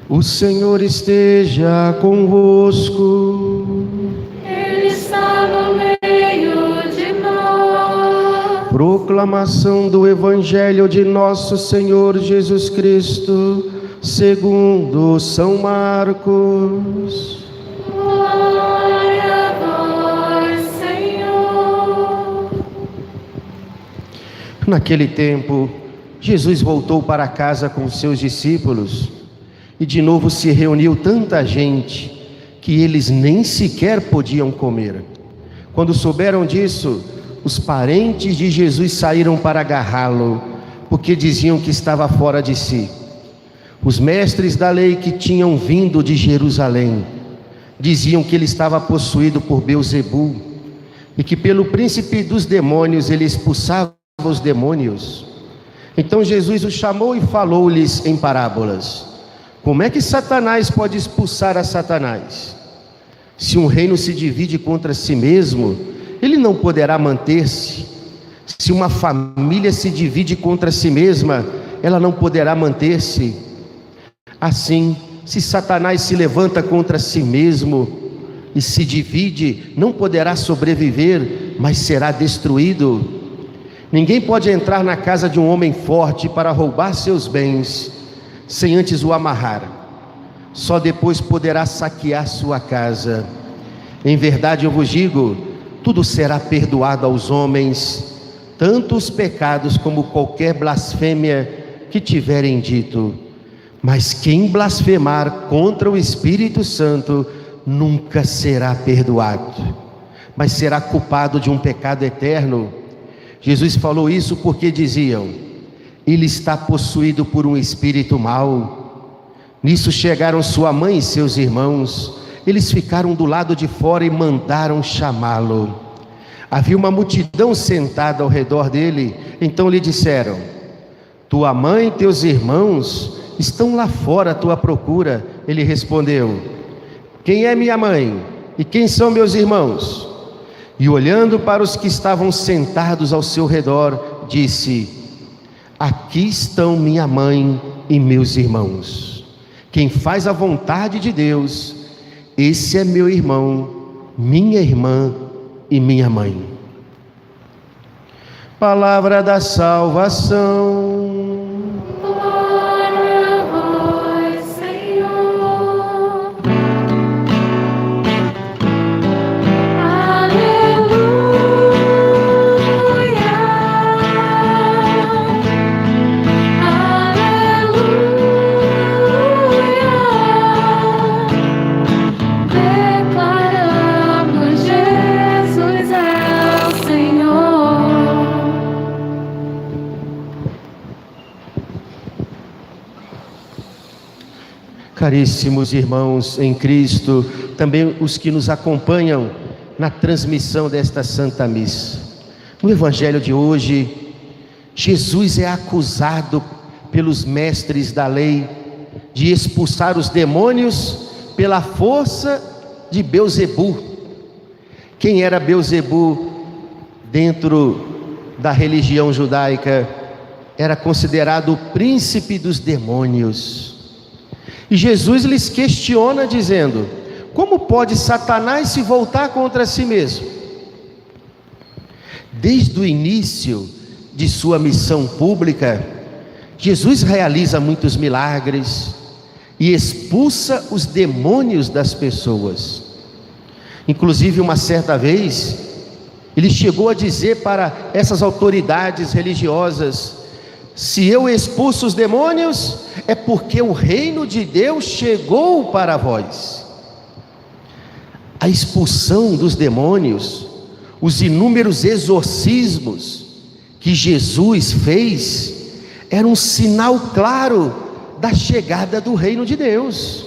O Senhor esteja convosco. Ele está no meio de nós. Proclamação do Evangelho de nosso Senhor Jesus Cristo, segundo São Marcos. Glória a vós, Senhor. Naquele tempo, Jesus voltou para casa com seus discípulos e de novo se reuniu tanta gente que eles nem sequer podiam comer. Quando souberam disso, os parentes de Jesus saíram para agarrá-lo, porque diziam que estava fora de si. Os mestres da lei que tinham vindo de Jerusalém diziam que ele estava possuído por Beelzebu e que pelo príncipe dos demônios ele expulsava os demônios. Então Jesus os chamou e falou-lhes em parábolas: como é que Satanás pode expulsar a Satanás? Se um reino se divide contra si mesmo, ele não poderá manter-se. Se uma família se divide contra si mesma, ela não poderá manter-se. Assim, se Satanás se levanta contra si mesmo e se divide, não poderá sobreviver, mas será destruído. Ninguém pode entrar na casa de um homem forte para roubar seus bens, sem antes o amarrar. Só depois poderá saquear sua casa. Em verdade eu vos digo, tudo será perdoado aos homens, tanto os pecados como qualquer blasfêmia que tiverem dito. Mas quem blasfemar contra o Espírito Santo nunca será perdoado, mas será culpado de um pecado eterno. Jesus falou isso porque diziam: ele está possuído por um espírito mau. Nisso chegaram sua mãe e seus irmãos. Eles ficaram do lado de fora e mandaram chamá-lo. Havia uma multidão sentada ao redor dele. Então lhe disseram: tua mãe e teus irmãos estão lá fora à tua procura. Ele respondeu: quem é minha mãe e quem são meus irmãos? E olhando para os que estavam sentados ao seu redor, disse: aqui estão minha mãe e meus irmãos. Quem faz a vontade de Deus, esse é meu irmão, minha irmã e minha mãe. Palavra da salvação. Glória a vós, Senhor. Declaramos Jesus é o Senhor. Caríssimos irmãos em Cristo, também os que nos acompanham na transmissão desta Santa Missa. No Evangelho de hoje, Jesus é acusado pelos mestres da lei de expulsar os demônios pela força de Beelzebu. Quem era Beelzebu dentro da religião judaica? Era considerado o príncipe dos demônios. E Jesus lhes questiona dizendo: como pode Satanás se voltar contra si mesmo? Desde o início de sua missão pública, Jesus realiza muitos milagres e expulsa os demônios das pessoas. Inclusive, uma certa vez, ele chegou a dizer para essas autoridades religiosas: se eu expulso os demônios, é porque o reino de Deus chegou para vós. A expulsão dos demônios, os inúmeros exorcismos que Jesus fez, era um sinal claro da chegada do reino de Deus.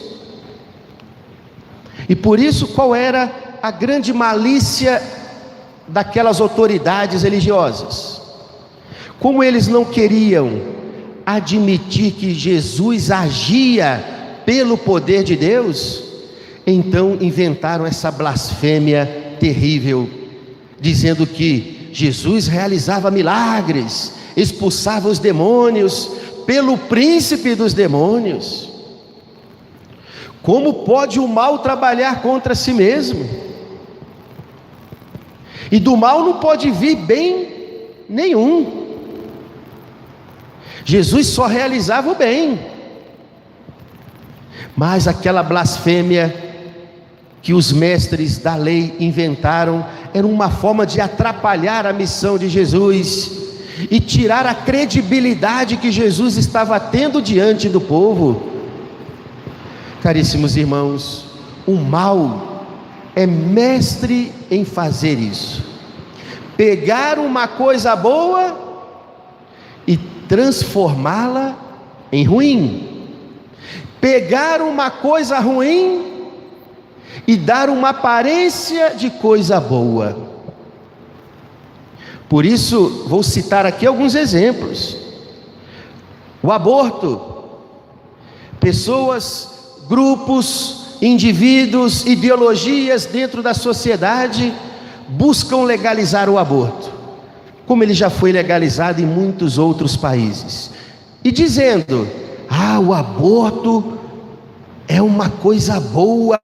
E por isso, qual era a grande malícia daquelas autoridades religiosas? Como eles não queriam admitir que Jesus agia pelo poder de Deus, então inventaram essa blasfêmia terrível, dizendo que Jesus realizava milagres, expulsava os demônios pelo príncipe dos demônios. Como pode o mal trabalhar contra si mesmo? E do mal não pode vir bem nenhum. Jesus só realizava o bem. Mas aquela blasfêmia que os mestres da lei inventaram era uma forma de atrapalhar a missão de Jesus e tirar a credibilidade que Jesus estava tendo diante do povo. Caríssimos irmãos, o mal é mestre em fazer isso: pegar uma coisa boa e transformá-la em ruim, pegar uma coisa ruim e dar uma aparência de coisa boa. Por isso, vou citar aqui alguns exemplos. O aborto. Pessoas, grupos, indivíduos, ideologias dentro da sociedade buscam legalizar o aborto, como ele já foi legalizado em muitos outros países, e dizendo: o aborto é uma coisa boa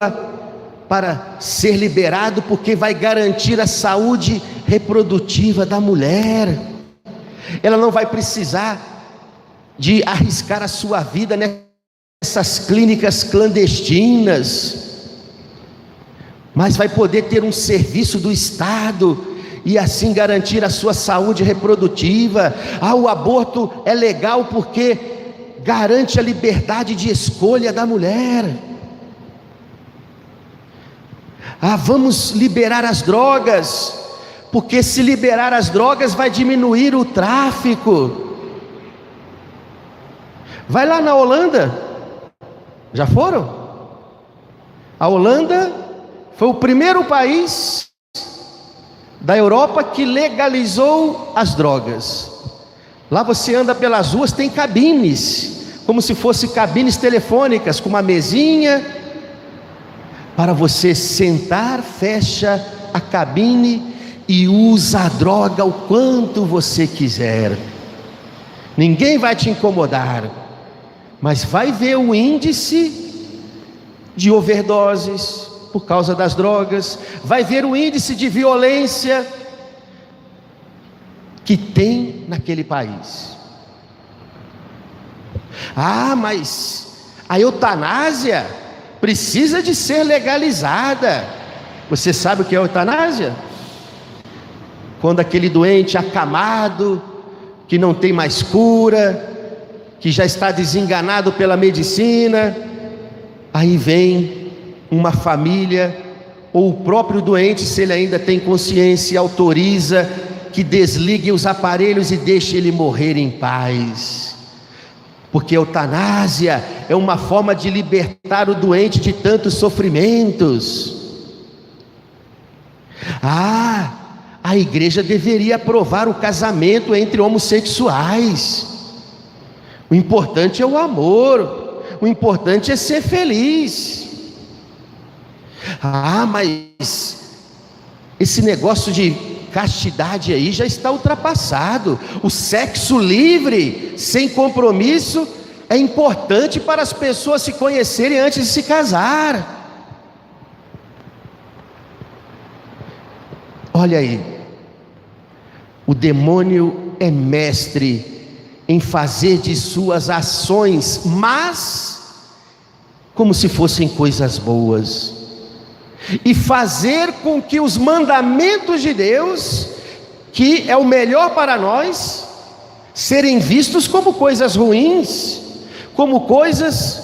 para ser liberado, porque vai garantir a saúde reprodutiva da mulher. Ela não vai precisar de arriscar a sua vida nessas clínicas clandestinas, mas vai poder ter um serviço do Estado e assim garantir a sua saúde reprodutiva. O aborto é legal porque garante a liberdade de escolha da mulher. Vamos liberar as drogas, porque se liberar as drogas vai diminuir o tráfico. Vai lá na Holanda, já foram? A Holanda foi o primeiro país da Europa que legalizou as drogas. Lá você anda pelas ruas, tem cabines, como se fossem cabines telefônicas, com uma mesinha para você sentar, fecha a cabine e usa a droga o quanto você quiser. Ninguém vai te incomodar, mas vai ver o índice de overdoses por causa das drogas, vai ver o índice de violência que tem naquele país. Mas a eutanásia precisa de ser legalizada. Você sabe o que é eutanásia? Quando aquele doente acamado, que não tem mais cura, que já está desenganado pela medicina, aí vem uma família, ou o próprio doente, se ele ainda tem consciência, autoriza que desligue os aparelhos e deixe ele morrer em paz. Porque a eutanásia é uma forma de libertar o doente de tantos sofrimentos. A igreja deveria aprovar o casamento entre homossexuais. O importante é o amor, o importante é ser feliz. Mas esse negócio de castidade aí já está ultrapassado. O sexo livre, sem compromisso, é importante para as pessoas se conhecerem antes de se casar. Olha aí, o demônio é mestre em fazer de suas ações más como se fossem coisas boas, e fazer com que os mandamentos de Deus, que é o melhor para nós, serem vistos como coisas ruins, como coisas,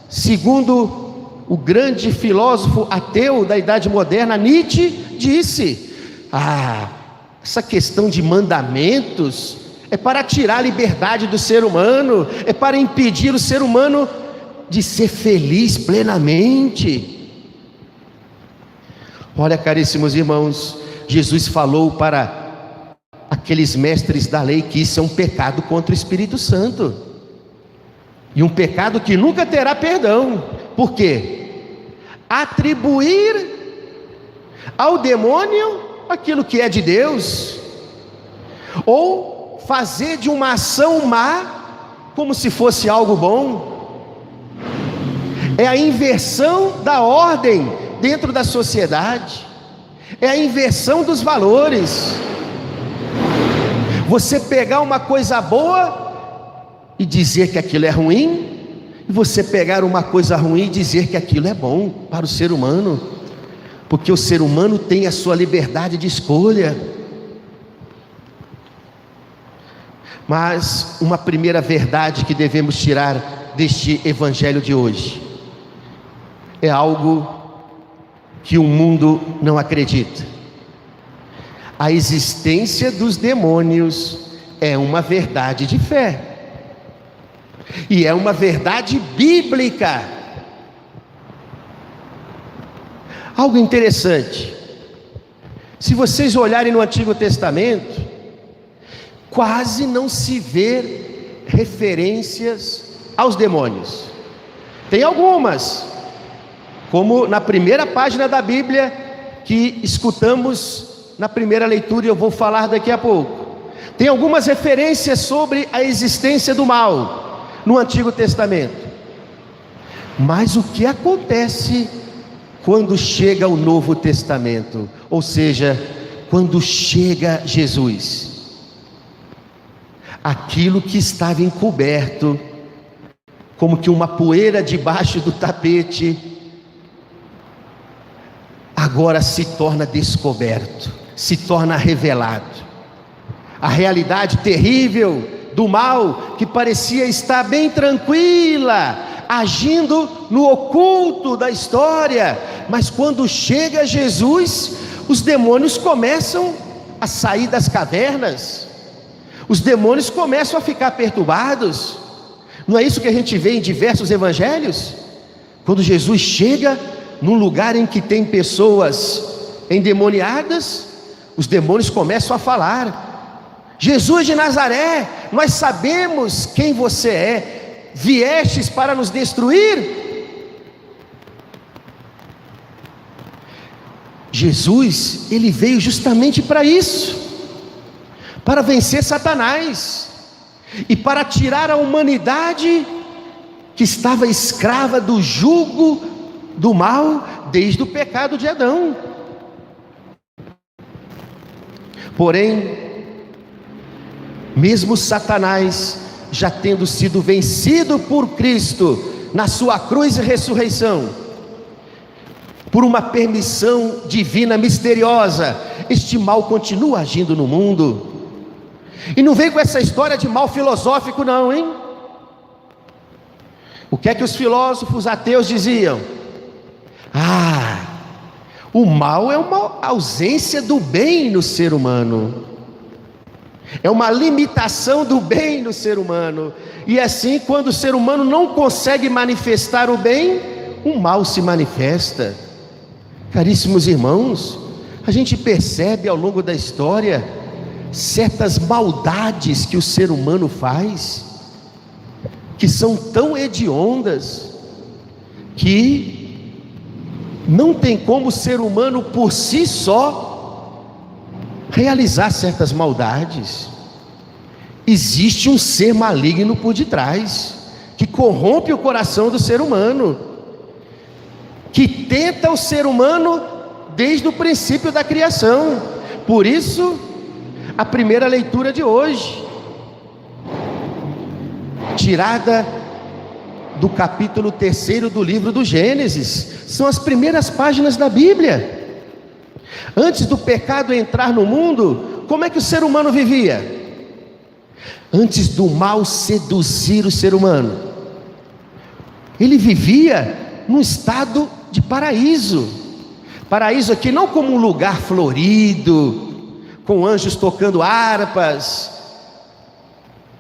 segundo o grande filósofo ateu da Idade Moderna, Nietzsche, disse: essa questão de mandamentos é para tirar a liberdade do ser humano, é para impedir o ser humano de ser feliz plenamente. Olha, caríssimos irmãos, Jesus falou para aqueles mestres da lei que isso é um pecado contra o Espírito Santo, e um pecado que nunca terá perdão. Por quê? Atribuir ao demônio aquilo que é de Deus, ou fazer de uma ação má como se fosse algo bom. É a inversão da ordem dentro da sociedade, é a inversão dos valores. Você pegar uma coisa boa e dizer que aquilo é ruim, e você pegar uma coisa ruim e dizer que aquilo é bom para o ser humano, porque o ser humano tem a sua liberdade de escolha. Mas uma primeira verdade que devemos tirar deste evangelho de hoje é algo que o mundo não acredita. A existência dos demônios é uma verdade de fé, e é uma verdade bíblica. Algo interessante, se vocês olharem no Antigo Testamento, quase não se vê referências aos demônios. Tem algumas, como na primeira página da Bíblia que escutamos na primeira leitura, e eu vou falar daqui a pouco. Tem algumas referências sobre a existência do mal no Antigo Testamento. Mas o que acontece quando chega o Novo Testamento? Ou seja, quando chega Jesus? Aquilo que estava encoberto, como que uma poeira debaixo do tapete, agora se torna descoberto, se torna revelado. A realidade terrível do mal, que parecia estar bem tranquila, agindo no oculto da história, mas quando chega Jesus, os demônios começam a sair das cavernas, os demônios começam a ficar perturbados. Não é isso que a gente vê em diversos evangelhos? Quando Jesus chega num lugar em que tem pessoas endemoniadas, os demônios começam a falar: Jesus de Nazaré, nós sabemos quem você é, viestes para nos destruir? Jesus, ele veio justamente para isso, para vencer Satanás e para tirar a humanidade que estava escrava do jugo do mal desde o pecado de Adão. Porém, mesmo Satanás já tendo sido vencido por Cristo na sua cruz e ressurreição, por uma permissão divina misteriosa, este mal continua agindo no mundo. E não vem com essa história de mal filosófico não, hein? O que é que os filósofos ateus diziam? O mal é uma ausência do bem no ser humano, é uma limitação do bem no ser humano, e assim, quando o ser humano não consegue manifestar o bem, o mal se manifesta. Caríssimos irmãos, a gente percebe ao longo da história certas maldades que o ser humano faz, que são tão hediondas, que não tem como o ser humano por si só realizar certas maldades. Existe um ser maligno por detrás, que corrompe o coração do ser humano, que tenta o ser humano desde o princípio da criação. Por isso, a primeira leitura de hoje, tirada do capítulo 3 do livro do Gênesis, são as primeiras páginas da Bíblia. Antes do pecado entrar no mundo, como é que o ser humano vivia? Antes do mal seduzir o ser humano, ele vivia num estado de paraíso. Paraíso aqui não como um lugar florido, com anjos tocando harpas,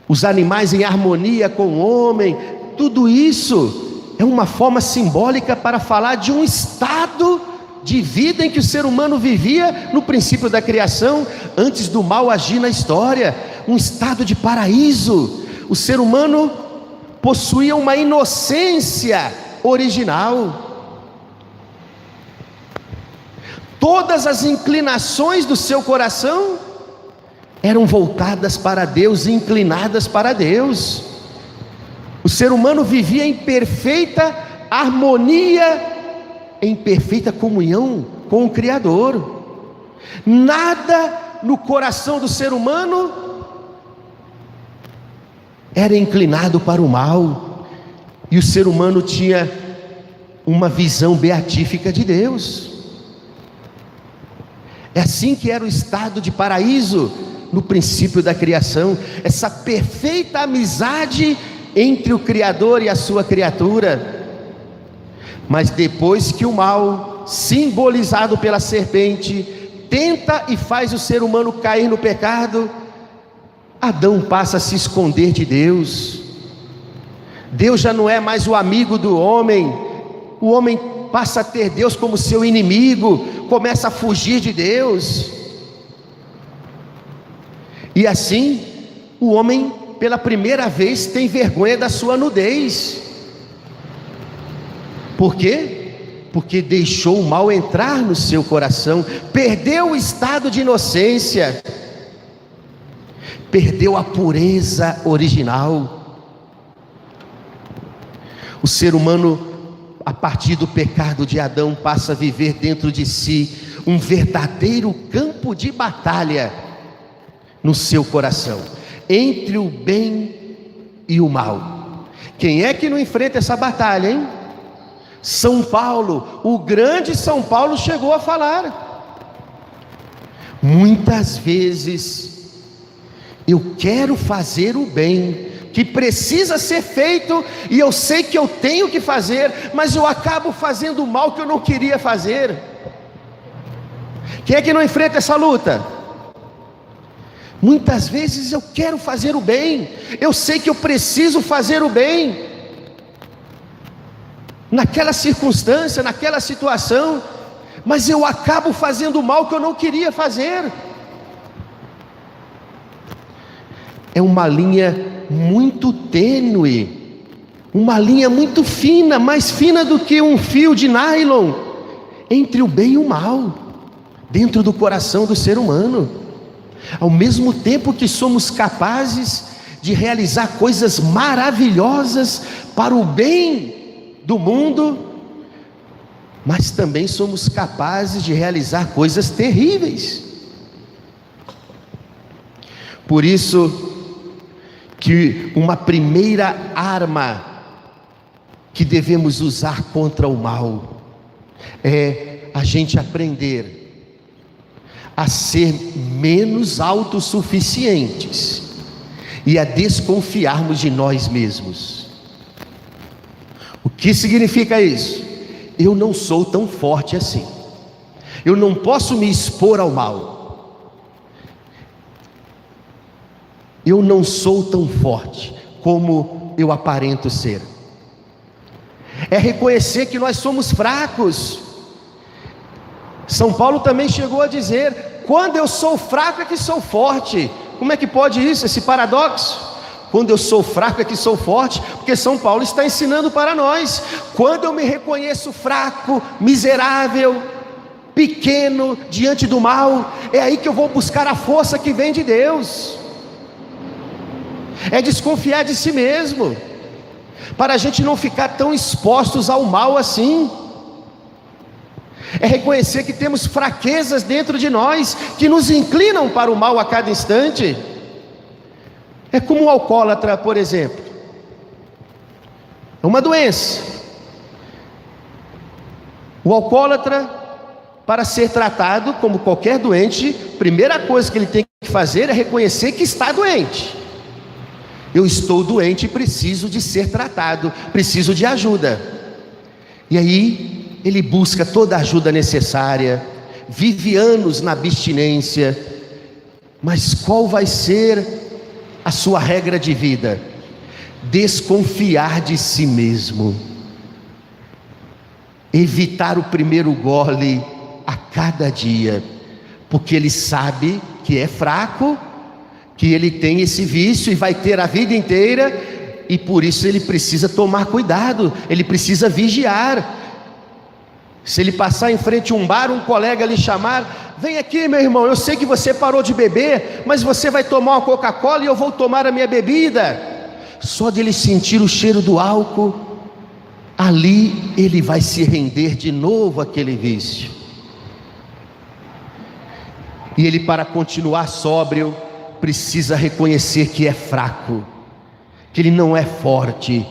os animais em harmonia com o homem. Tudo isso é uma forma simbólica para falar de um estado de vida em que o ser humano vivia no princípio da criação, antes do mal agir na história. Um estado de paraíso. O ser humano possuía uma inocência original. Todas as inclinações do seu coração eram voltadas para Deus, inclinadas para Deus. O ser humano vivia em perfeita harmonia em perfeita comunhão com o Criador. Nada no coração do ser humano era inclinado para o mal, e o ser humano tinha uma visão beatífica de Deus. É assim que era o estado de paraíso no princípio da criação, essa perfeita amizade entre o Criador e a sua criatura. Mas depois que o mal, simbolizado pela serpente, tenta e faz o ser humano cair no pecado, Adão passa a se esconder de Deus. Deus já não é mais o amigo do homem, o homem passa a ter Deus como seu inimigo, começa a fugir de Deus. E assim, o homem pela primeira vez tem vergonha da sua nudez. Por quê? Porque deixou o mal entrar no seu coração, perdeu o estado de inocência, perdeu a pureza original. O ser humano, a partir do pecado de Adão, passa a viver dentro de si um verdadeiro campo de batalha no seu coração, entre o bem e o mal. Quem é que não enfrenta essa batalha, hein? São Paulo, o grande São Paulo chegou a falar: muitas vezes eu quero fazer o bem, que precisa ser feito, e eu sei que eu tenho que fazer, mas eu acabo fazendo o mal que eu não queria fazer. Quem é que não enfrenta essa luta? Muitas vezes eu quero fazer o bem, eu sei que eu preciso fazer o bem, naquela circunstância, naquela situação, mas eu acabo fazendo o mal que eu não queria fazer. É uma linha muito tênue, uma linha muito fina, mais fina do que um fio de nylon, entre o bem e o mal, dentro do coração do ser humano. Ao mesmo tempo que somos capazes de realizar coisas maravilhosas para o bem do mundo, mas também somos capazes de realizar coisas terríveis. Por isso que uma primeira arma que devemos usar contra o mal é a gente aprender a ser menos autossuficientes e a desconfiarmos de nós mesmos. O que significa isso? Eu não sou tão forte assim, eu não posso me expor ao mal, eu não sou tão forte como eu aparento ser. É reconhecer que nós somos fracos. São Paulo também chegou a dizer: quando eu sou fraco é que sou forte. Como é que pode isso, esse paradoxo? Quando eu sou fraco é que sou forte, porque São Paulo está ensinando para nós: quando eu me reconheço fraco, miserável, pequeno diante do mal, é aí que eu vou buscar a força que vem de Deus. É desconfiar de si mesmo, para a gente não ficar tão expostos ao mal assim. É reconhecer que temos fraquezas dentro de nós, que nos inclinam para o mal a cada instante. É como o alcoólatra, por exemplo. É uma doença. O alcoólatra, para ser tratado como qualquer doente, primeira coisa que ele tem que fazer é reconhecer que está doente. Eu estou doente e preciso de ser tratado, preciso de ajuda. E aí ele busca toda a ajuda necessária, vive anos na abstinência. Mas qual vai ser a sua regra de vida? Desconfiar de si mesmo, evitar o primeiro gole a cada dia, porque ele sabe que é fraco, que ele tem esse vício e vai ter a vida inteira, e por isso ele precisa tomar cuidado, ele precisa vigiar. Se ele passar em frente a um bar, um colega lhe chamar: vem aqui meu irmão, eu sei que você parou de beber, mas você vai tomar uma Coca-Cola e eu vou tomar a minha bebida. Só de ele sentir o cheiro do álcool, ali ele vai se render de novo àquele vício. E ele, para continuar sóbrio, precisa reconhecer que é fraco, que ele não é forte,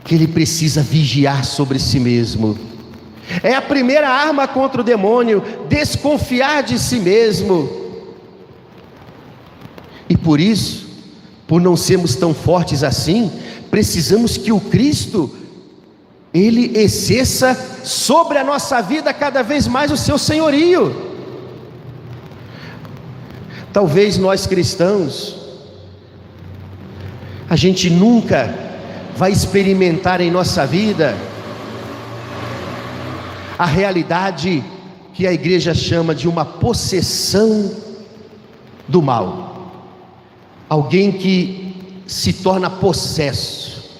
que ele precisa vigiar sobre si mesmo. É a primeira arma contra o demônio, desconfiar de si mesmo. E por isso, por não sermos tão fortes assim, precisamos que o Cristo, ele exerça sobre a nossa vida cada vez mais o seu senhorio. Talvez nós cristãos, a gente nunca vai experimentar em nossa vida a realidade que a igreja chama de uma possessão do mal. Alguém que se torna possesso,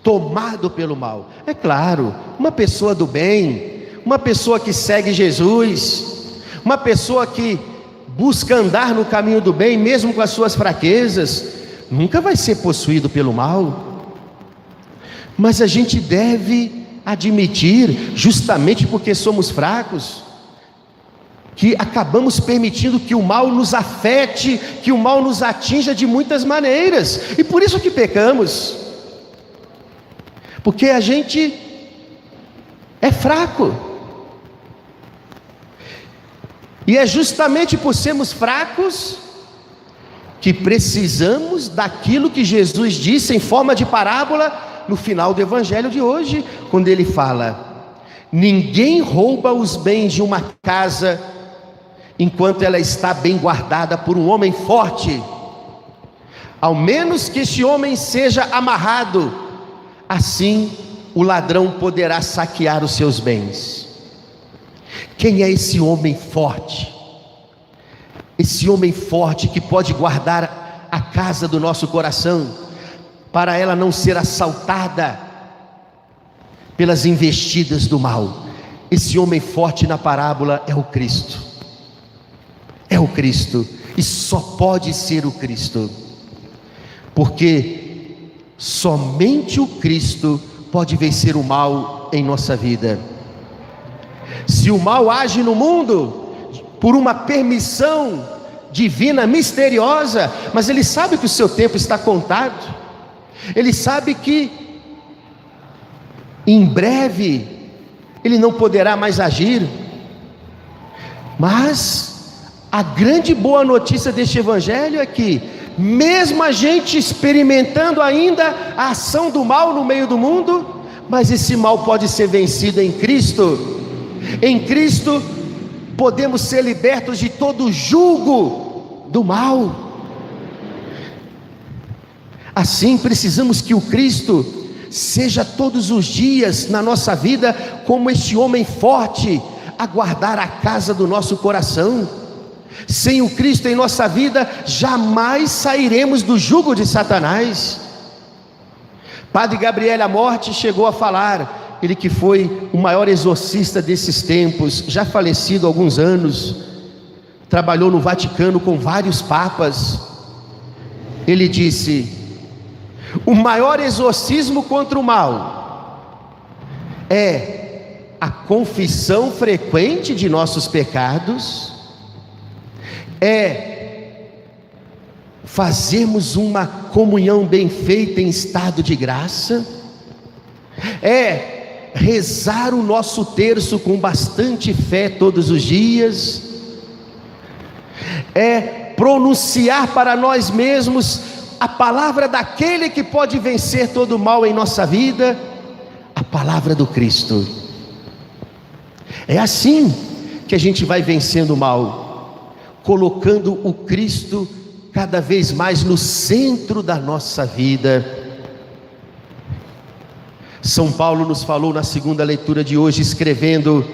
tomado pelo mal. É claro, uma pessoa do bem, uma pessoa que segue Jesus, uma pessoa que busca andar no caminho do bem, mesmo com as suas fraquezas, nunca vai ser possuído pelo mal. Mas a gente deve admitir, justamente porque somos fracos, que acabamos permitindo que o mal nos afete, que o mal nos atinja de muitas maneiras, e por isso que pecamos, porque a gente é fraco, e é justamente por sermos fracos que precisamos daquilo que Jesus disse em forma de parábola no final do evangelho de hoje, quando ele fala: ninguém rouba os bens de uma casa enquanto ela está bem guardada por um homem forte, ao menos que este homem seja amarrado, assim o ladrão poderá saquear os seus bens. Quem é esse homem forte? Esse homem forte que pode guardar a casa do nosso coração, para ela não ser assaltada pelas investidas do mal. Esse homem forte na parábola é o Cristo. É o Cristo, e só pode ser o Cristo, porque somente o Cristo pode vencer o mal em nossa vida. Se o mal age no mundo por uma permissão divina, misteriosa, mas ele sabe que o seu tempo está contado, ele sabe que em breve ele não poderá mais agir. Mas a grande boa notícia deste evangelho é que, mesmo a gente experimentando ainda a ação do mal no meio do mundo, mas esse mal pode ser vencido em Cristo. Em Cristo podemos ser libertos de todo o jugo do mal. Assim, precisamos que o Cristo seja todos os dias na nossa vida como este homem forte a guardar a casa do nosso coração. Sem o Cristo em nossa vida, jamais sairemos do jugo de Satanás. Padre Gabriel Amorte chegou a falar, ele que foi o maior exorcista desses tempos, já falecido há alguns anos, trabalhou no Vaticano com vários papas. Ele disse: o maior exorcismo contra o mal é a confissão frequente de nossos pecados, é fazermos uma comunhão bem feita em estado de graça, é rezar o nosso terço com bastante fé todos os dias, é pronunciar para nós mesmos a palavra daquele que pode vencer todo o mal em nossa vida, a palavra do Cristo. É assim que a gente vai vencendo o mal, colocando o Cristo cada vez mais no centro da nossa vida. São Paulo nos falou na segunda leitura de hoje, escrevendo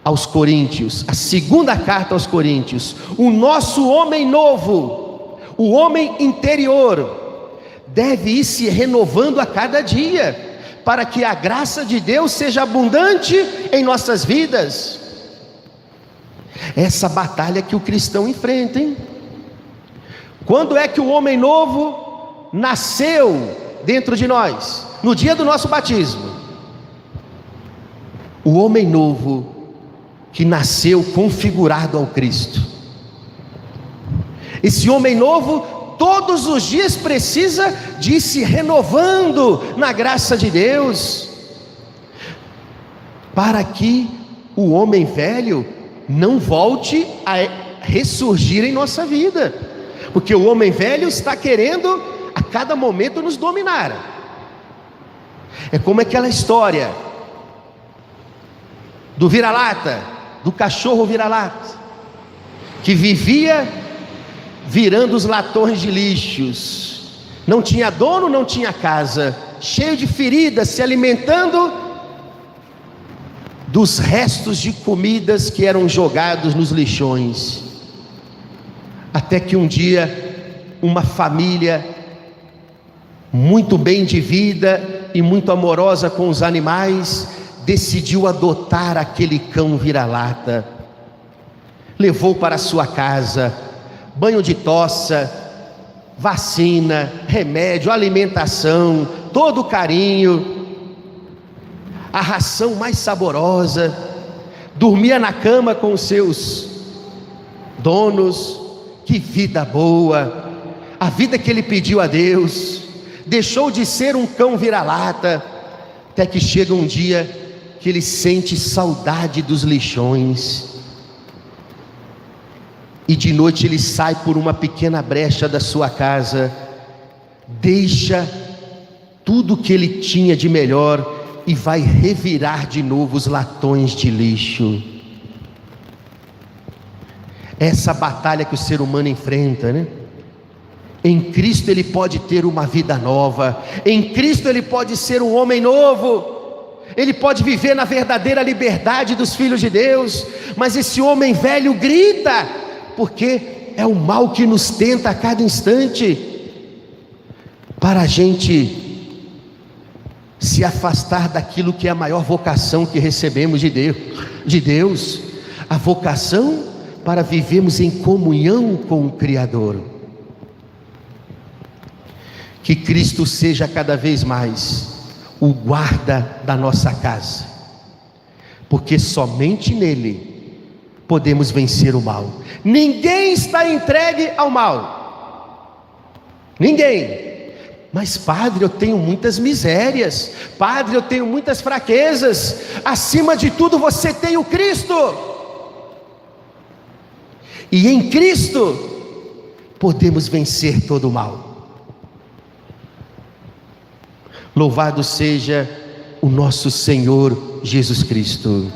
aos Coríntios, a segunda carta aos Coríntios: o nosso homem novo, o homem interior, deve ir se renovando a cada dia, para que a graça de Deus seja abundante em nossas vidas. Essa batalha que o cristão enfrenta, hein? Quando é que o homem novo nasceu dentro de nós? no dia do nosso batismo, o homem novo que nasceu configurado ao Cristo. Esse homem novo, todos os dias precisa de ir se renovando na graça de Deus, para que o homem velho não volte a ressurgir em nossa vida, porque o homem velho está querendo a cada momento nos dominar. É como aquela história do vira-lata, do cachorro vira-lata, que vivia virando os latões de lixos, não tinha dono, não tinha casa, cheio de feridas, se alimentando dos restos de comidas que eram jogados nos lixões, até que um dia uma família muito bem de vida e muito amorosa com os animais decidiu adotar aquele cão vira-lata, levou para sua casa, banho de tossa, vacina, remédio, alimentação, todo o carinho, a ração mais saborosa, dormia na cama com os seus donos. Que vida boa, a vida que ele pediu a Deus. Deixou de ser um cão vira-lata, até que chega um dia que ele sente saudade dos lixões, e de noite ele sai por uma pequena brecha da sua casa, deixa tudo que ele tinha de melhor e vai revirar de novo os latões de lixo. Essa batalha que o ser humano enfrenta, né? Em Cristo ele pode ter uma vida nova, em Cristo ele pode ser um homem novo, ele pode viver na verdadeira liberdade dos filhos de Deus. Mas esse homem velho grita, porque é o mal que nos tenta a cada instante, para a gente se afastar daquilo que é a maior vocação que recebemos de Deus, a vocação para vivermos em comunhão com o Criador. Que Cristo seja cada vez mais o guarda da nossa casa, porque somente nele podemos vencer o mal. Ninguém está entregue ao mal, ninguém. Mas padre, eu tenho muitas misérias, padre, eu tenho muitas fraquezas. Acima de tudo você tem o Cristo, e em Cristo podemos vencer todo o mal. Louvado seja o nosso Senhor Jesus Cristo.